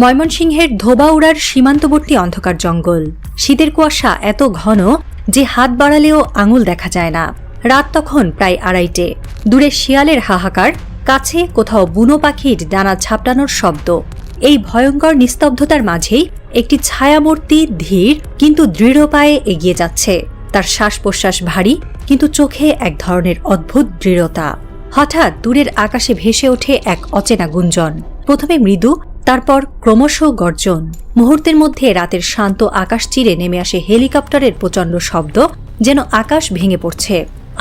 ময়মনসিংহের ধোবাউড়ার সীমান্তবর্তী অন্ধকার জঙ্গল। শীতের কুয়াশা এত ঘন যে হাত বাড়ালেও আঙুল দেখা যায় না। রাত তখন প্রায় 2:30। দূরে শিয়ালের হাহাকার, কাছে কোথাও বুনো পাখির ডানা ঝাপটানোর শব্দ। এই ভয়ঙ্কর নিস্তব্ধতার মাঝেই একটি ছায়ামূর্তি ধীর কিন্তু দৃঢ় পায়ে এগিয়ে যাচ্ছে। তার শ্বাস প্রশ্বাস ভারী, কিন্তু চোখে এক ধরনের অদ্ভুত দৃঢ়তা। হঠাৎ দূরের আকাশে ভেসে ওঠে এক অচেনা গুঞ্জন। প্রথমে মৃদু, তারপর ক্রমশ গর্জন। মুহূর্তের মধ্যে রাতের শান্ত আকাশ চিরে নেমে আসে হেলিকপ্টারের প্রচণ্ড শব্দ, যেন আকাশ ভেঙে পড়ছে।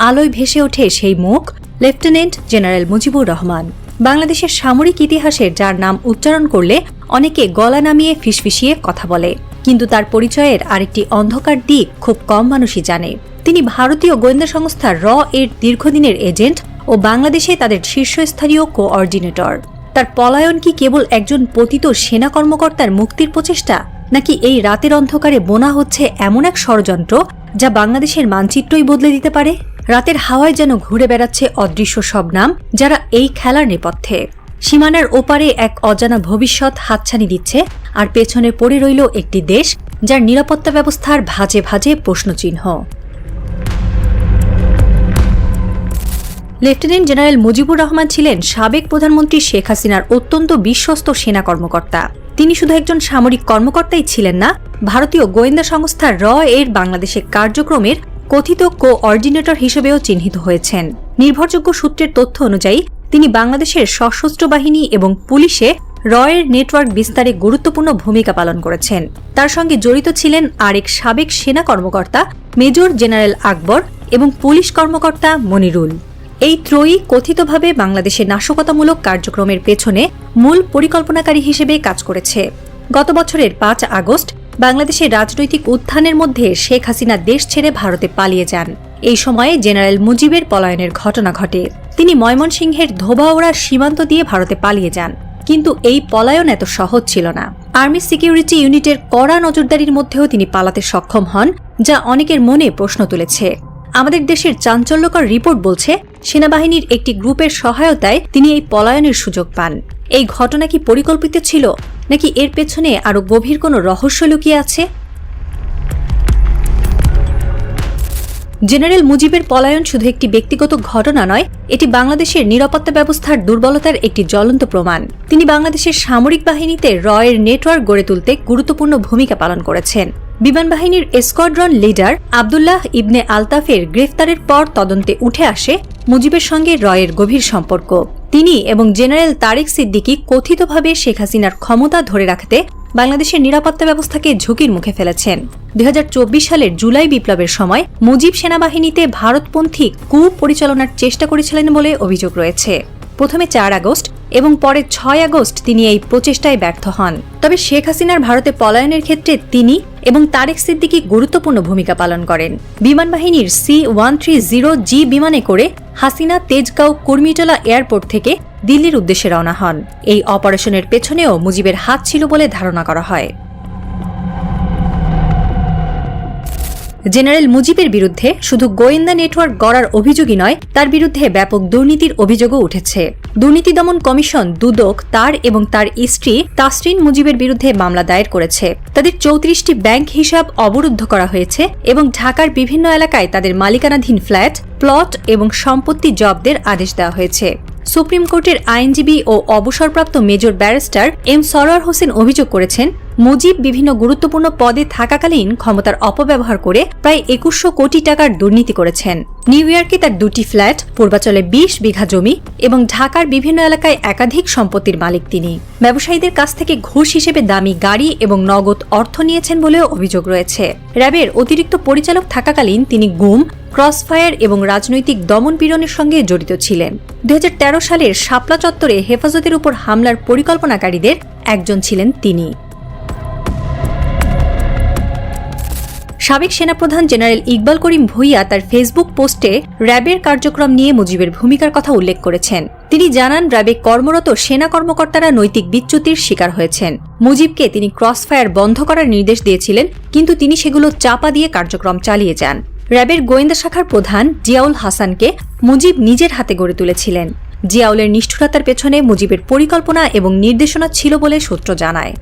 আলোয় ভেসে ওঠে সেই মুখ, লেফটেন্যান্ট জেনারেল মুজিবুর রহমান। বাংলাদেশের সামরিক ইতিহাসের যার নাম উচ্চারণ করলে অনেকে গলা নামিয়ে ফিসফিসিয়ে কথা বলে, কিন্তু তার পরিচয়ের আরেকটি অন্ধকার দিক খুব কম মানুষই জানে। তিনি ভারতীয় গোয়েন্দা সংস্থা র এর দীর্ঘদিনের এজেন্ট ও বাংলাদেশে তাদের শীর্ষস্থানীয় কোঅর্ডিনেটর। তার পলায়ন কি কেবল একজন পতিত সেনা কর্মকর্তার মুক্তির প্রচেষ্টা, নাকি এই রাতের অন্ধকারে বোনা হচ্ছে এমন এক ষড়যন্ত্র যা বাংলাদেশের মানচিত্রই বদলে দিতে পারে? রাতের হাওয়ায় যেন ঘুরে বেড়াচ্ছে অদৃশ্য সব নাম, যারা এই খেলার নেপথ্যে। সীমানার ওপারে এক অজানা ভবিষ্যৎ হাতছানি দিচ্ছে, আর পেছনে পড়ে রইল একটি দেশ যার নিরাপত্তা ব্যবস্থার ভাঁজে ভাঁজে প্রশ্নচিহ্ন। লেফটেন্যান্ট জেনারেল মুজিবুর রহমান ছিলেন সাবেক প্রধানমন্ত্রী শেখ হাসিনার অত্যন্ত বিশ্বস্ত সেনা কর্মকর্তা। তিনি শুধু একজন সামরিক কর্মকর্তাই ছিলেন না, ভারতীয় গোয়েন্দা সংস্থা র এর বাংলাদেশে কার্যক্রমের কথিত কোঅর্ডিনেটর হিসেবেও চিহ্নিত হয়েছেন। নির্ভরযোগ্য সূত্রের তথ্য অনুযায়ী তিনি বাংলাদেশের সশস্ত্র বাহিনী এবং পুলিশে র এর নেটওয়ার্ক বিস্তারে গুরুত্বপূর্ণ ভূমিকা পালন করেছেন। তার সঙ্গে জড়িত ছিলেন আরেক সাবেক সেনা কর্মকর্তা মেজর জেনারেল আকবর এবং পুলিশ কর্মকর্তা মনিরুল। এই ত্রয়ী কথিতভাবে বাংলাদেশের নাশকতামূলক কার্যক্রমের পেছনে মূল পরিকল্পনাকারী হিসেবে কাজ করেছে। গত বছরের 5 আগস্ট বাংলাদেশের রাজনৈতিক উত্থানের মধ্যে শেখ হাসিনা দেশ ছেড়ে ভারতে পালিয়ে যান। এই সময়ে জেনারেল মুজিবের পলায়নের ঘটনা ঘটে। তিনি ময়মনসিংহের ধোবাউড়ার সীমান্ত দিয়ে ভারতে পালিয়ে যান, কিন্তু এই পলায়ন এত সহজ ছিল না। আর্মি সিকিউরিটি ইউনিটের কড়া নজরদারির মধ্যেও তিনি পালাতে সক্ষম হন, যা অনেকের মনে প্রশ্ন তুলেছে। আমাদের দেশের চাঞ্চল্যকর রিপোর্ট বলছে, সেনাবাহিনীর একটি গ্রুপের সহায়তায় তিনি এই পলায়নের সুযোগ পান। এই ঘটনা কি পরিকল্পিত ছিল, নাকি এর পেছনে আরও গভীর কোনো রহস্য লুকিয়ে আছে? জেনারেল মুজিবের পলায়ন শুধু একটি ব্যক্তিগত ঘটনা নয়, এটি বাংলাদেশের নিরাপত্তা ব্যবস্থার দুর্বলতার একটি জ্বলন্ত প্রমাণ। তিনি বাংলাদেশের সামরিক বাহিনীতে র এর নেটওয়ার্ক গড়ে তুলতে গুরুত্বপূর্ণ ভূমিকা পালন করেছেন। বিমান বাহিনীর স্কোয়াড্রন লিডার আবদুল্লাহ ইবনে আলতাফের গ্রেফতারের পর তদন্তে উঠে আসে মুজিবের সঙ্গে র এর গভীর সম্পর্ক। তিনি এবং জেনারেল তারেক সিদ্দিকী কথিতভাবে শেখ হাসিনার ক্ষমতা ধরে রাখতে বাংলাদেশের নিরাপত্তা ব্যবস্থাকে ঝুঁকির মুখে ফেলেছেন। 2024 সালের জুলাই বিপ্লবের সময় মুজিব সেনাবাহিনীতে ভারতপন্থী কূ পরিচালনার চেষ্টা করেছিলেন বলে অভিযোগ রয়েছে। প্রথমে 4 আগস্ট এবং পরে 6 আগস্ট তিনি এই প্রচেষ্টায় ব্যর্থ হন। তবে শেখ হাসিনার ভারতে পলায়নের ক্ষেত্রে তিনি এবং তারেক সিদ্দিকী গুরুত্বপূর্ণ ভূমিকা পালন করেন। বিমান বাহিনীর C-130G বিমানে করে হাসিনা তেজগাঁও কুর্মিটোলা এয়ারপোর্ট থেকে দিল্লির উদ্দেশ্যে রওনা হন। এই অপারেশনের পেছনেও মুজিবের হাত ছিল বলে ধারণা করা হয়। জেনারেল মুজিবের বিরুদ্ধে শুধু গোয়েন্দা নেটওয়ার্ক গড়ার অভিযোগই নয়, তার বিরুদ্ধে ব্যাপক দুর্নীতির অভিযোগও উঠেছে। দুর্নীতি দমন কমিশন দুদক তার এবং তার স্ত্রী তাসরিন মুজিবের বিরুদ্ধে মামলা দায়ের করেছে। তাদের 34টি ব্যাংক হিসাব অবরুদ্ধ করা হয়েছে এবং ঢাকার বিভিন্ন এলাকায় তাদের মালিকানাধীন ফ্ল্যাট, প্লট এবং সম্পত্তি জব্দের আদেশ দেওয়া হয়েছে। সুপ্রিম কোর্টের আইনজীবী ও অবসরপ্রাপ্ত major barrister M Sarwar Hossain অভিযোগ করেছেন, মুজিব বিভিন্ন গুরুত্বপূর্ণ পদে থাকাকালীন ক্ষমতার অপব্যবহার করে প্রায় 2100 কোটি টাকার দুর্নীতি করেছেন। নিউ ইয়র্কে তার 2টি ফ্ল্যাট, পূর্বাচলে 20 বিঘা জমি এবং ঢাকার বিভিন্ন এলাকায় একাধিক সম্পত্তির মালিক তিনি। ব্যবসায়ীদের কাছ থেকে ঘুষ হিসেবে দামি গাড়ি এবং নগদ অর্থ নিয়েছেন বলেও অভিযোগ রয়েছে। র্যাবের অতিরিক্ত পরিচালক থাকাকালীন তিনি গুম, ক্রসফায়ার এবং রাজনৈতিক দমনপীড়নের সঙ্গে জড়িত ছিলেন। 2013 সালের শাপলা চত্বরে হেফাজতের উপর হামলার পরিকল্পনাকারীদের একজন ছিলেন তিনি। সাবেক সেনাপ্রধান জেনারেল ইকবাল করিম ভূঁইয়া তার ফেসবুক পোস্টে র্যাবের কার্যক্রম নিয়ে মুজিবের ভূমিকার কথা উল্লেখ করেছেন। তিনি জানান, র্যাবে কর্মরত সেনা কর্মকর্তারা নৈতিক বিচ্যুতির শিকার হয়েছেন। মুজিবকে তিনি ক্রসফায়ার বন্ধ করার নির্দেশ দিয়েছিলেন, কিন্তু তিনি সেগুলো চাপা দিয়ে কার্যক্রম চালিয়ে যান। র্যাবের গোয়েন্দা শাখার প্রধান জিয়াউল হাসানকে মুজিব নিজের হাতে গড়ে তুলেছিলেন। জিয়াউলের নিষ্ঠুরতার পেছনে মুজিবের পরিকল্পনা এবং নির্দেশনা ছিল বলে সূত্র জানায়।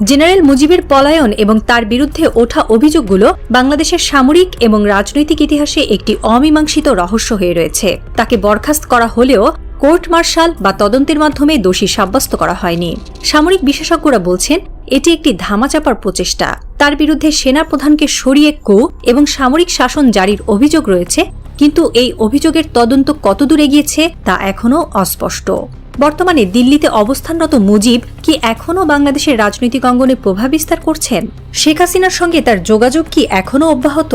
জেনারেল মুজিবের পলায়ন এবং তার বিরুদ্ধে ওঠা অভিযোগগুলো বাংলাদেশের সামরিক এবং রাজনৈতিক ইতিহাসে একটি অমীমাংসিত রহস্য হয়ে রয়েছে। তাকে বরখাস্ত করা হলেও কোর্ট মার্শাল বা তদন্তের মাধ্যমে দোষী সাব্যস্ত করা হয়নি। সামরিক বিশেষজ্ঞরা বলছেন এটি একটি ধামাচাপার প্রচেষ্টা। তার বিরুদ্ধে সেনা প্রধানকে সরিয়ে কু এবং সামরিক শাসন জারির অভিযোগ রয়েছে, কিন্তু এই অভিযোগের তদন্ত কতদূর এগিয়েছে তা এখনও অস্পষ্ট। বর্তমানে দিল্লিতে অবস্থানরত মুজিব কি এখনও বাংলাদেশের রাজনৈতিক অঙ্গনে প্রভাব বিস্তার করছেন? শেখ হাসিনার সঙ্গে তার যোগাযোগ কি এখনও অব্যাহত?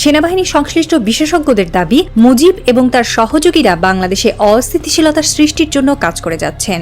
সেনাবাহিনী সংশ্লিষ্ট বিশেষজ্ঞদের দাবি, মুজিব এবং তার সহযোগীরা বাংলাদেশে অস্থিতিশীলতার সৃষ্টির জন্য কাজ করে যাচ্ছেন।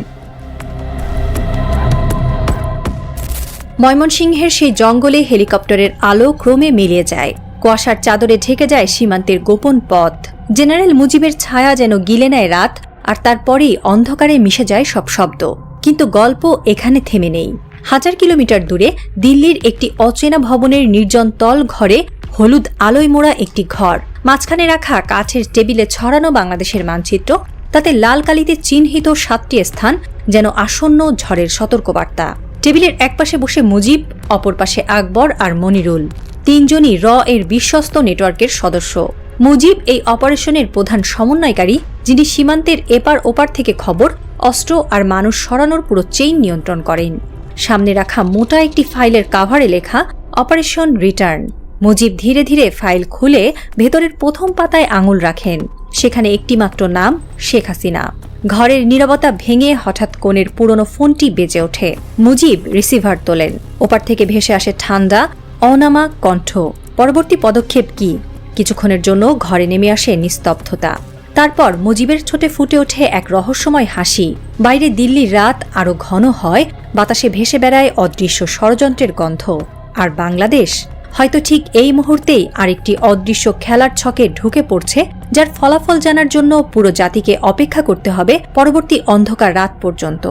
ময়মনসিংহের সেই জঙ্গলে হেলিকপ্টারের আলো ক্রমে মিলিয়ে যায়। কুয়াশার চাদরে ঢেকে যায় সীমান্তের গোপন পথ। জেনারেল মুজিবের ছায়া যেন গিলে নেয় রাত, আর তারপরেই অন্ধকারে মিশে যায় সব শব্দ। কিন্তু গল্প এখানে থেমে নেই। 1000 কিলোমিটার দূরে দিল্লির একটি অচেনা ভবনের নির্জন তল ঘরে হলুদ আলোয় মোড়া একটি ঘর। মাঝখানে রাখা কাঠের টেবিলে ছড়ানো বাংলাদেশের মানচিত্র, তাতে লাল কালিতে চিহ্নিত 7টি স্থান, যেন আসন্ন ঝড়ের সতর্কবার্তা। টেবিলের একপাশে বসে মুজিব, অপর পাশে আকবর আর মনিরুল, তিনজনই এর বিশ্বস্ত নেটওয়ার্কের সদস্য। মুজিব এই অপারেশনের প্রধান সমন্বয়কারী, যিনি সীমান্তের এপার ওপার থেকে খবর, অস্ত্র আর মানুষ সরানোর পুরো চেইন নিয়ন্ত্রণ করেন। সামনে রাখা মোটা একটি ফাইলের কাভারে লেখা অপারেশন রিটার্ন। মুজিব ধীরে ধীরে ফাইল খুলে ভেতরের প্রথম পাতায় আঙুল রাখেন। সেখানে একটিমাত্র নাম, শেখ হাসিনা। ঘরের নীরবতা ভেঙে হঠাৎ কোণের পুরনো ফোনটি বেজে ওঠে। মুজিব রিসিভার তোলেন। ওপার থেকে ভেসে আসে ঠান্ডা, অনামা কণ্ঠ। পরবর্তী পদক্ষেপ কি? কিছুক্ষণের জন্য ঘরে নেমে আসে নিস্তব্ধতা। তারপর মুজিবের ঠোঁটে ফুটে ওঠে এক রহস্যময় হাসি। বাইরে দিল্লির রাত আরো ঘন হয়, বাতাসে ভেসে বেড়ায় অদৃশ্য ষড়যন্ত্রের গন্ধ। আর বাংলাদেশ হয়তো ঠিক এই মুহূর্তেই আরেকটি অদৃশ্য খেলার ছকে ঢুকে পড়ছে, যার ফলাফল জানার জন্য পুরো জাতিকে অপেক্ষা করতে হবে পরবর্তী অন্ধকার রাত পর্যন্ত।